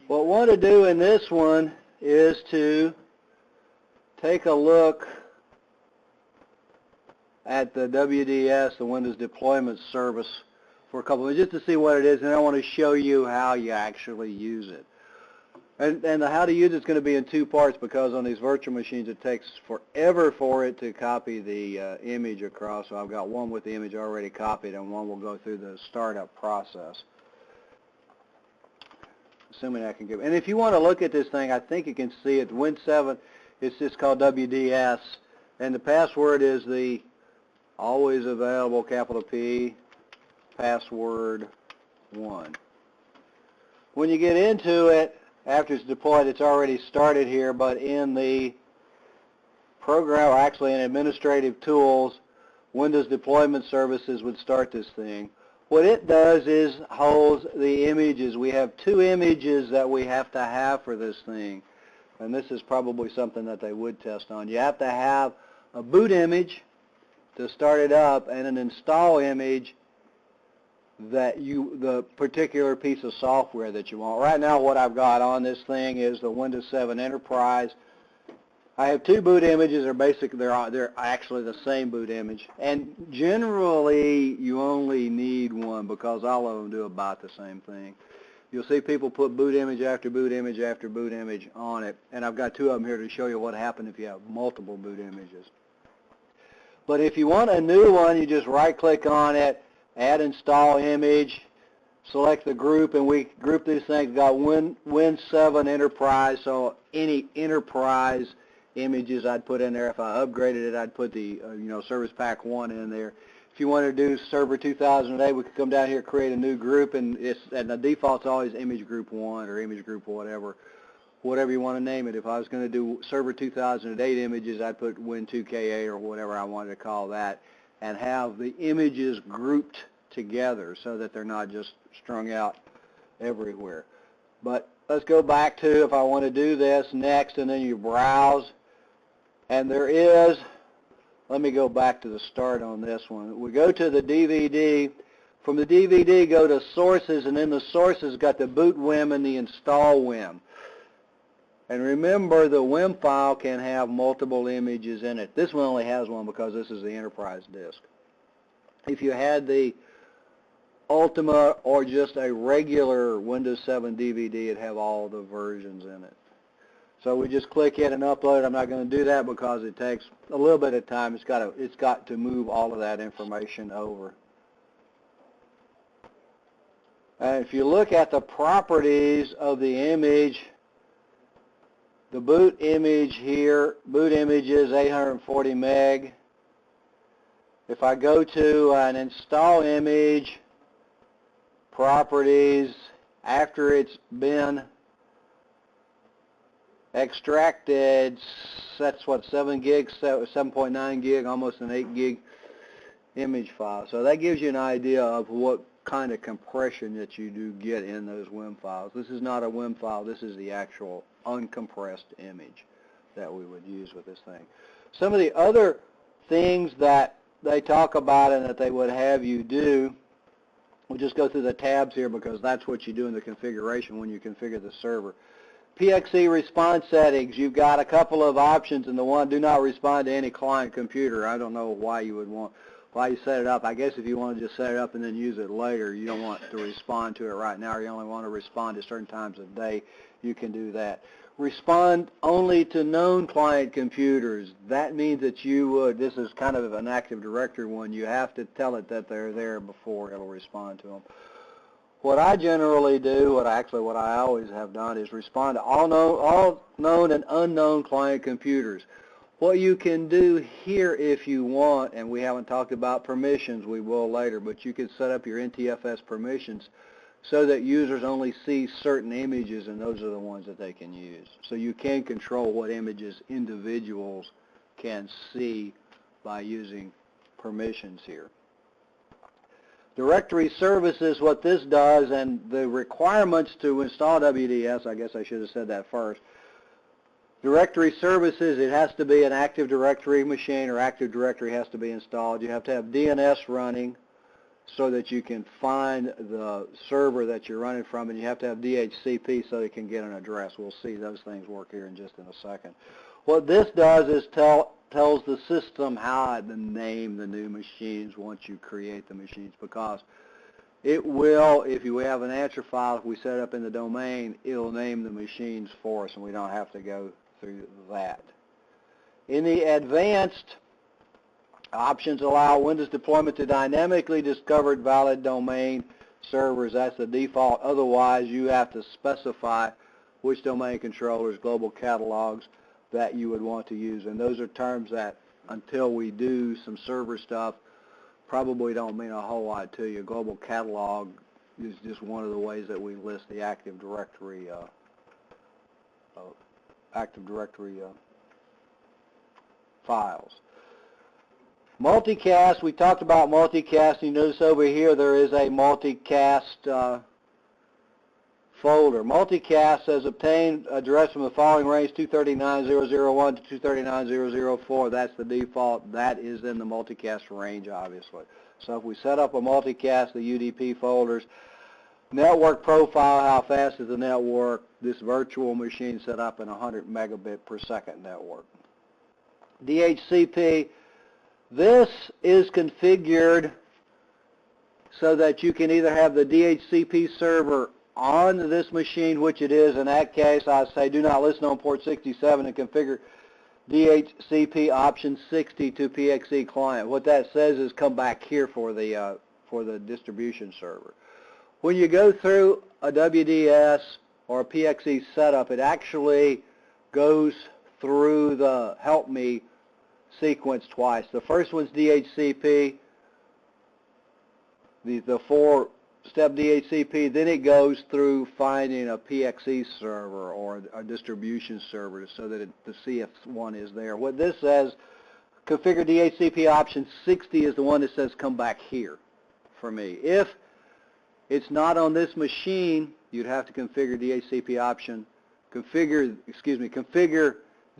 What we want to do in this one is to take a look at the WDS, the Windows Deployment Service, for a couple of minutes just to see what it is, and I want to show you how you actually use it. And the how to use it is going to be in two parts, because on these virtual machines it takes forever for it to copy the image across. So I've got one with the image already copied, and one will go through the startup process. Assuming I can give. And if you want to look at this thing, I think you can see it. Win 7, it's just called WDS, and the password is the always available capital P password 1. When you get into it, after it's deployed, it's already started here, but in the program, or actually in Administrative Tools, Windows Deployment Services would start this thing. What it does is holds the images. We have 2 images that we have to have for this thing, and this is probably something that they would test on. You have to have a boot image to start it up, and an install image that the particular piece of software that you want. Right now what I've got on this thing is the Windows 7 Enterprise. I have 2 boot images. They're actually the same boot image, and generally you only need one because all of them do about the same thing. You'll see people put boot image after boot image after boot image on it, and I've got 2 of them here to show you what happens if you have multiple boot images. But if you want a new one, you just right-click on it, add install image, select the group, and we group these things. Got Win 7 Enterprise, so any enterprise images I'd put in there. If I upgraded it, I'd put the Service Pack 1 in there. If you want to do Server 2008, we could come down here, create a new group, and the default's always Image Group 1 or Image Group whatever you want to name it. If I was going to do Server 2008 images, I'd put Win2K8 or whatever I wanted to call that, and have the images grouped together so that they're not just strung out everywhere. But let's go back to, if I want to do this next, and then you browse, and there is, let me go back to the start on this one. We go to the DVD. From the DVD, go to Sources, and in the Sources got the boot WIM and the install WIM. And remember, the WIM file can have multiple images in it. This one only has one because this is the enterprise disk. If you had the Ultima or just a regular Windows 7 DVD, it'd have all the versions in it. So we just click it and upload. I'm not going to do that because it takes a little bit of time. It's got to move all of that information over. And if you look at the properties of the image, the boot image here, boot image is 840 meg. If I go to an install image, properties, after it's been extracted, that's what, 7 gigs, 7.9 gig, almost an 8 gig image file. So that gives you an idea of what kind of compression that you do get in those WIM files. This is not a WIM file, this is the actual uncompressed image that we would use with this thing. Some of the other things that they talk about and that they would have you do, we'll just go through the tabs here because that's what you do in the configuration when you configure the server. PXE response settings, you've got a couple of options, and the one, do not respond to any client computer. I don't know why you set it up. I guess if you want to just set it up and then use it later, you don't want to respond to it right now, or you only want to respond to certain times of day, you can do that. Respond only to known client computers. That means that you would, this is kind of an Active Directory one, you have to tell it that they're there before it'll respond to them. What I generally do, what I always have done, is respond to all known and unknown client computers. What you can do here if you want, and we haven't talked about permissions, we will later, but you can set up your Ntfs permissions so that users only see certain images, and those are the ones that they can use. So you can control what images individuals can see by using permissions here. Directory services, what this does, and the requirements to install WDS, I guess I should have said that first. Directory services, it has to be an Active Directory machine, or Active Directory has to be installed. You have to have DNS running. so that you can find the server that you're running from, and you have to have DHCP so it can get an address. We'll see those things work here in just in a second. What this does is tells the system how to name the new machines once you create the machines, because it will, if you have an answer file, if we set it up in the domain, it'll name the machines for us, and we don't have to go through that. In the advanced, options allow Windows deployment to dynamically discover valid domain servers. That's the default. Otherwise, you have to specify which domain controllers, global catalogs that you would want to use. And those are terms that, until we do some server stuff, probably don't mean a whole lot to you. Global catalog is just one of the ways that we list the Active Directory files. Multicast, we talked about multicast. You notice over here there is a multicast folder. Multicast says obtain address from the following range, 239.001 to 239.004. That's the default. That is in the multicast range, obviously. So if we set up a multicast, the UDP folders, network profile, how fast is the network, this virtual machine set up in 100 megabit per second network. DHCP, this is configured so that you can either have the DHCP server on this machine, which it is. In that case, I say do not listen on port 67 and configure DHCP option 60 to PXE client. What that says is come back here for the distribution server. When you go through a WDS or a PXE setup, it actually goes through the help me sequence twice. The first one's DHCP, the four-step DHCP, then it goes through finding a PXE server or a distribution server so that the CF1 is there. What this says, configure DHCP option 60 is the one that says come back here for me. If it's not on this machine, you'd have to configure DHCP option, configure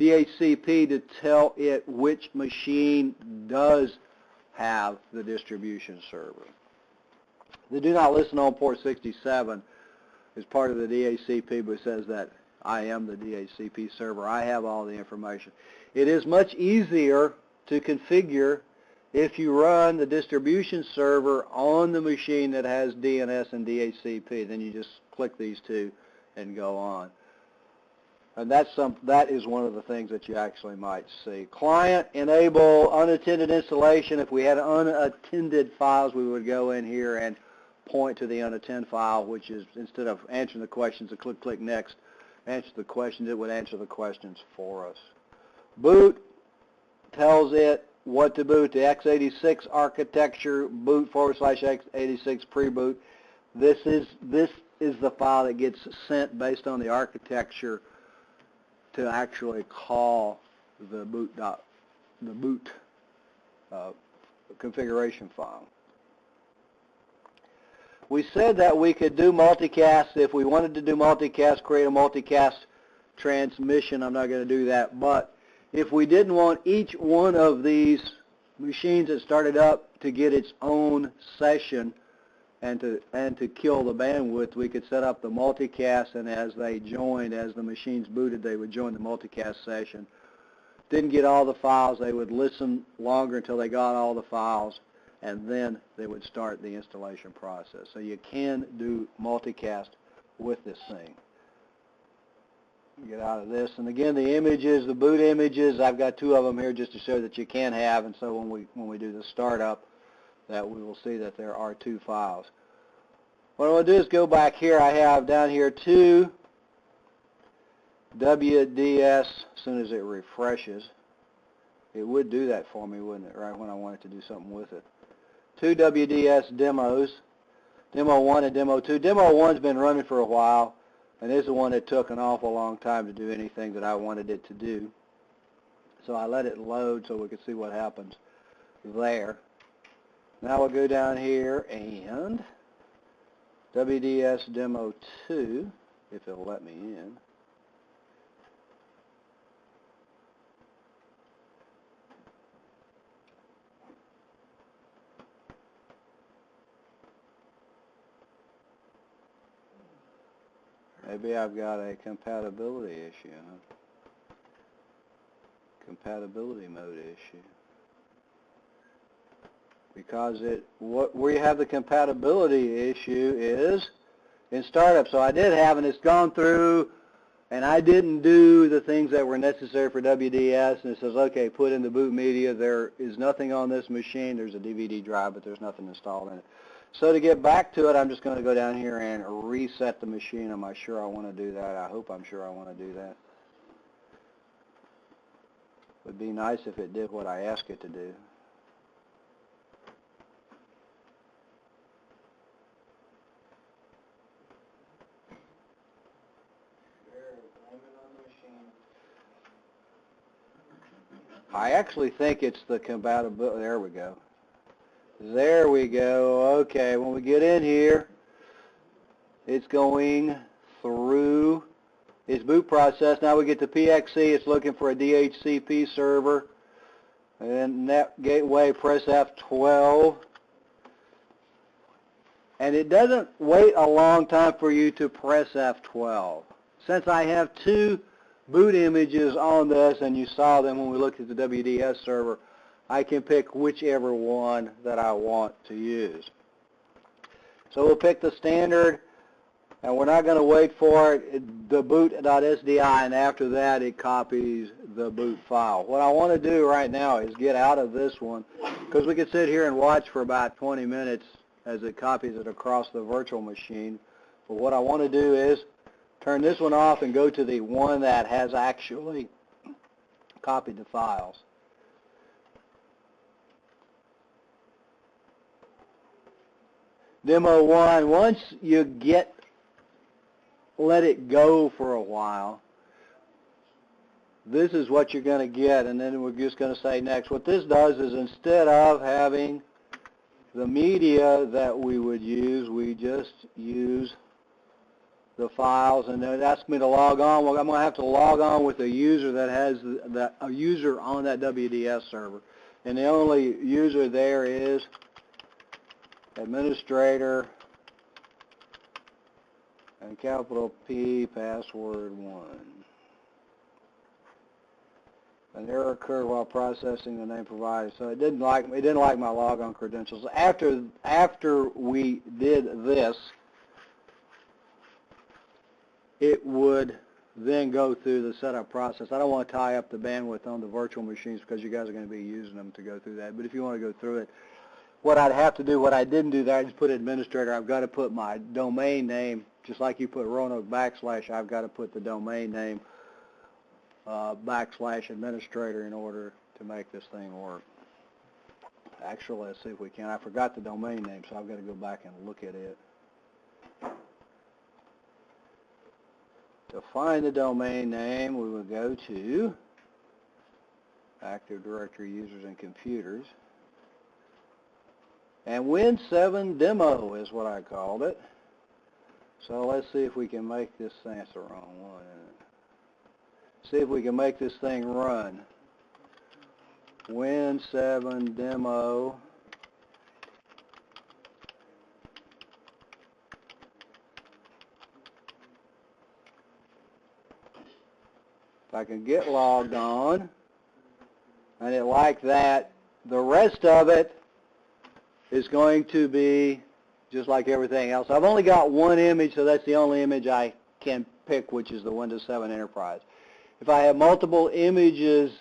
DHCP to tell it which machine does have the distribution server. The do not listen on port 67 is part of the DHCP, but says that I am the DHCP server. I have all the information. It is much easier to configure if you run the distribution server on the machine that has DNS and DHCP. Then you just click these two and go on. And that is one of the things that you actually might see. Client, enable unattended installation. If we had unattended files, we would go in here and point to the unattended file, which is, instead of answering the questions, click next, answer the questions, it would answer the questions for us. Boot tells it what to boot, the x86 architecture, boot / x86 pre-boot. This is the file that gets sent based on the architecture to actually call the boot configuration file. We said that we could do multicast. If we wanted to do multicast, create a multicast transmission. I'm not going to do that. But if we didn't want each one of these machines that started up to get its own session and to kill the bandwidth, we could set up the multicast, and as they joined, as the machines booted, they would join the multicast session. Didn't get all the files, they would listen longer until they got all the files, and then they would start the installation process. So you can do multicast with this thing. Get out of this, and again, the images, the boot images, I've got two of them here just to show that you can have, and so when we do the startup, that we will see that there are two files. What I'm going to do is go back here. I have down here two WDS. As soon as it refreshes, it would do that for me, wouldn't it, right when I wanted to do something with it. Two WDS demos, Demo 1 and Demo 2. Demo 1's been running for a while, and this is the one that took an awful long time to do anything that I wanted it to do. So I let it load so we could see what happens there. Now we'll go down here and WDS Demo 2, if it'll let me in. Maybe I've got a compatibility issue, huh? Compatibility mode issue. Because where you have the compatibility issue is in startup. So I did have, and it's gone through, and I didn't do the things that were necessary for WDS, and it says, okay, put in the boot media. There is nothing on this machine. There's a DVD drive, but there's nothing installed in it. So to get back to it, I'm just going to go down here and reset the machine. Am I sure I want to do that? I hope I'm sure I want to do that. It would be nice if it did what I asked it to do. I actually think it's the compatibility. There we go. There we go. Okay, when we get in here, it's going through its boot process. Now we get to PXE. It's looking for a DHCP server. And Net Gateway, press F12. And it doesn't wait a long time for you to press F12. Since I have two boot images on this, and you saw them when we looked at the WDS server, I can pick whichever one that I want to use. So we'll pick the standard, and we're not going to wait for it, the boot.sdi, and after that it copies the boot file. What I want to do right now is get out of this one, because we could sit here and watch for about 20 minutes as it copies it across the virtual machine. But what I want to do is turn this one off and go to the one that has actually copied the files. Demo 1, once you let it go for a while, this is what you're going to get, and then we're just going to say next. What this does is instead of having the media that we would use, we just use the files, and then it asks me to log on. Well, I'm going to have to log on with a user that has a user on that WDS server, and the only user there is administrator and capital P password 1. An error occurred while processing the name provided, so it didn't like my logon credentials. After we did this, it would then go through the setup process. I don't want to tie up the bandwidth on the virtual machines because you guys are going to be using them to go through that. But if you want to go through it, what I'd have to do, what I didn't do there, I just put administrator. I've got to put my domain name, just like you put Roanoke /, I've got to put the domain name / administrator in order to make this thing work. Actually, let's see if we can. I forgot the domain name, so I've got to go back and look at it. To find the domain name, we will go to Active Directory Users and Computers. And Win7 Demo is what I called it. So let's see if we can make this thing, that's the wrong one. See if we can make this thing run. Win7 Demo. If I can get logged on, and it like that, the rest of it is going to be just like everything else. I've only got one image, so that's the only image I can pick, which is the Windows 7 Enterprise. If I have multiple images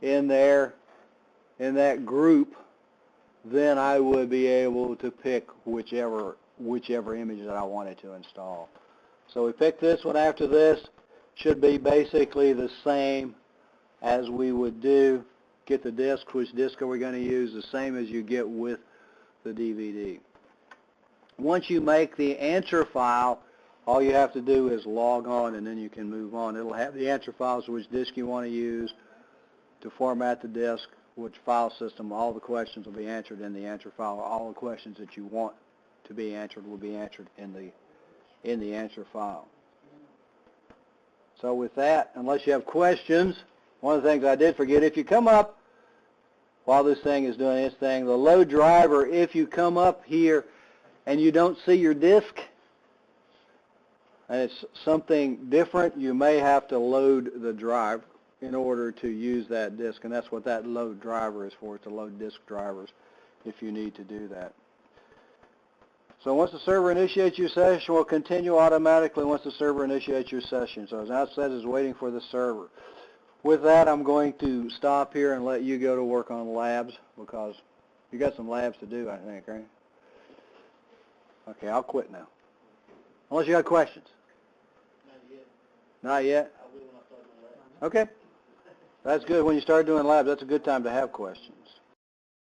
in there, in that group, then I would be able to pick whichever image that I wanted to install. So we pick this one after this. Should be basically the same as we would do. Get the disk, which disk are we going to use, the same as you get with the DVD. Once you make the answer file, all you have to do is log on, and then you can move on. It'll have the answer files, which disk you want to use, to format the disk, which file system. All the questions will be answered in the answer file. All the questions that you want to be answered will be answered in the answer file. So with that, unless you have questions, one of the things I did forget, if you come up while this thing is doing its thing, the load driver, if you come up here and you don't see your disk, and it's something different, you may have to load the drive in order to use that disk, and that's what that load driver is for, to load disk drivers if you need to do that. So once the server initiates your session, will continue automatically once the server initiates your session. So as now it says, it's waiting for the server. With that, I'm going to stop here and let you go to work on labs, because you got some labs to do, I think, right? Okay, I'll quit now. Unless you got questions. Not yet. Not yet? I will when I start doing labs. Okay. That's good. When you start doing labs, that's a good time to have questions.